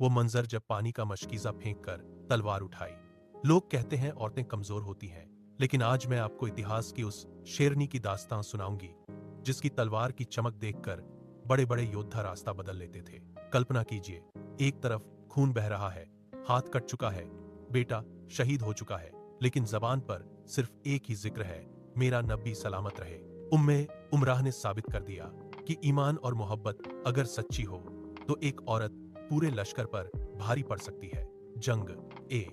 वो मंजर जब पानी का मशकीजा फेंक कर तलवार उठाई। लोग कहते हैं औरतें कमजोर होती हैं, लेकिन आज मैं आपको इतिहास की उस शेरनी की दास्तां सुनाऊंगी जिसकी तलवार की चमक देखकर बड़े बड़े योद्धा रास्ता बदल लेते थे। कल्पना कीजिए, एक तरफ खून बह रहा है, हाथ कट चुका है, बेटा शहीद हो चुका है, लेकिन जबान पर सिर्फ एक ही जिक्र है, मेरा नबी सलामत रहे। उम्मे उमराह ने साबित कर दिया कि ईमान और मोहब्बत अगर सच्ची हो तो एक औरत पूरे लश्कर पर भारी पड़ सकती है। जंग ए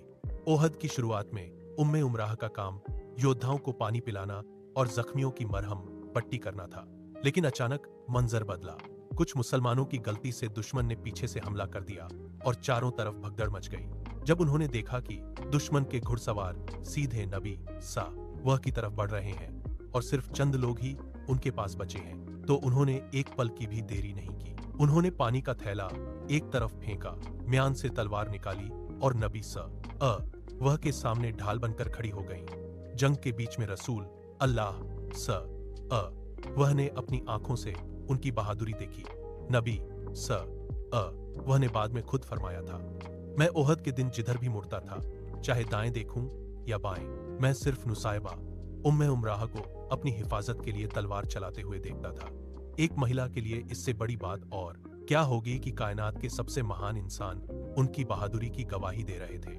ओहद की शुरुआत में उम्मे उमराह का काम योद्धाओं को पानी पिलाना और जख्मियों की मरहम पट्टी करना था। लेकिन अचानक मंजर बदला। कुछ मुसलमानों की गलती से दुश्मन ने पीछे से हमला कर दिया और चारों तरफ भगदड़ मच गई। जब उन्होंने देखा कि दुश्मन के घुड़सवार सीधे नबी सा वह की तरफ बढ़ रहे हैं और सिर्फ चंद लोग ही उनके पास बचे हैं, तो उन्होंने एक पल की भी देरी नहीं की। उन्होंने पानी का थैला एक तरफ फेंका, म्यान से तलवार निकाली और नबी सा वह के सामने ढाल बनकर खड़ी हो गईं। जंग के बीच में रसूल अल्लाह स वह ने अपनी आंखों से उनकी बहादुरी देखी। नबी स वह ने बाद में खुद फरमाया था, मैं ओहद के दिन जिधर भी मुड़ता था, चाहे दाएं देखूं या बाएं, मैं सिर्फ नुसायबा उम्मे उमराह को अपनी हिफाजत के लिए तलवार चलाते हुए देखता था। एक महिला के लिए इससे बड़ी बात और क्या होगी कि कायनात के सबसे महान इंसान उनकी बहादुरी की गवाही दे रहे थे।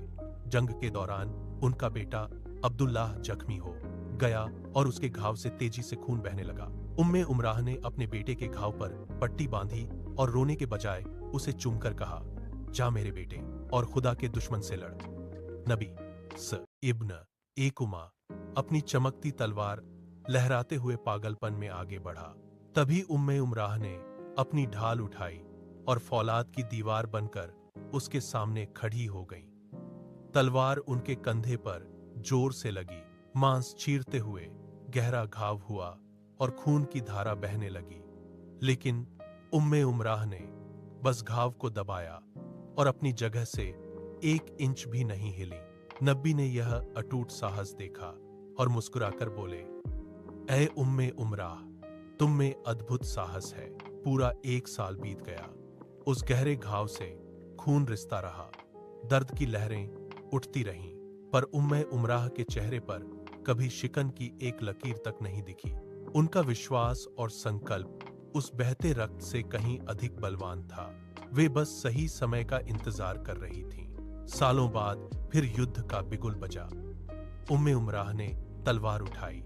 जंग के दौरान उनका बेटा अब्दुल्लाह जख्मी हो गया और उसके घाव से तेजी से खून बहने लगा। उम्मे उमराह ने अपने बेटे के घाव पर पट्टी बांधी और रोने के बजाय उसे चूमकर कहा, जा मेरे बेटे और खुदा के दुश्मन से लड़। नबी स इब्न एकमा अपनी चमकती तलवार लहराते हुए पागलपन में आगे बढ़ा। तभी उम्मे उमराह ने अपनी ढाल उठाई और फौलाद की दीवार बनकर उसके सामने खड़ी हो गई। तलवार उनके कंधे पर जोर से लगी, मांस चीरते हुए गहरा घाव हुआ और खून की धारा बहने लगी। लेकिन उम्मे उमराह ने बस घाव को दबाया और अपनी जगह से 1 इंच भी नहीं हिली। नबी ने यह अटूट साहस देखा और मुस्कुराकर बोले, ऐ उम्मे उमराह, तुम में अद्भुत साहस है। पूरा 1 साल बीत गया, उस गहरे घाव से खून रिसता रहा, दर्द की लहरें उठती रहीं, पर उम्मे उमराह के चेहरे पर कभी शिकन की एक लकीर तक नहीं दिखी। उनका विश्वास और संकल्प उस बहते रक्त से कहीं अधिक बलवान था। वे बस सही समय का इंतजार कर रही थीं। सालों बाद फिर युद्ध का बिगुल बजा। उम्मे उमराह ने तलवार उठाई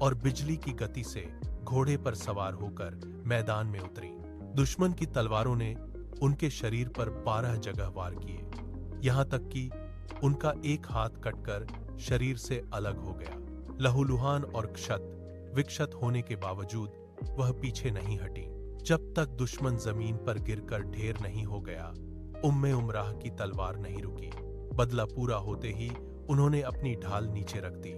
और बिजली की गति से घोड़े पर सवार होकर मैदान में उतरी। दुश्मन की तलवारों ने उनके शरीर पर 12 जगह वार किए, यहां तक कि उनका एक हाथ कटकर शरीर से अलग हो गया। लहूलुहान और क्षत विक्षत होने के बावजूद वह पीछे नहीं हटी। जब तक दुश्मन जमीन पर गिरकर ढेर नहीं हो गया, उम्मे उमराह की तलवार नहीं रुकी। बदला पूरा होते ही उन्होंने अपनी ढाल नीचे रख दी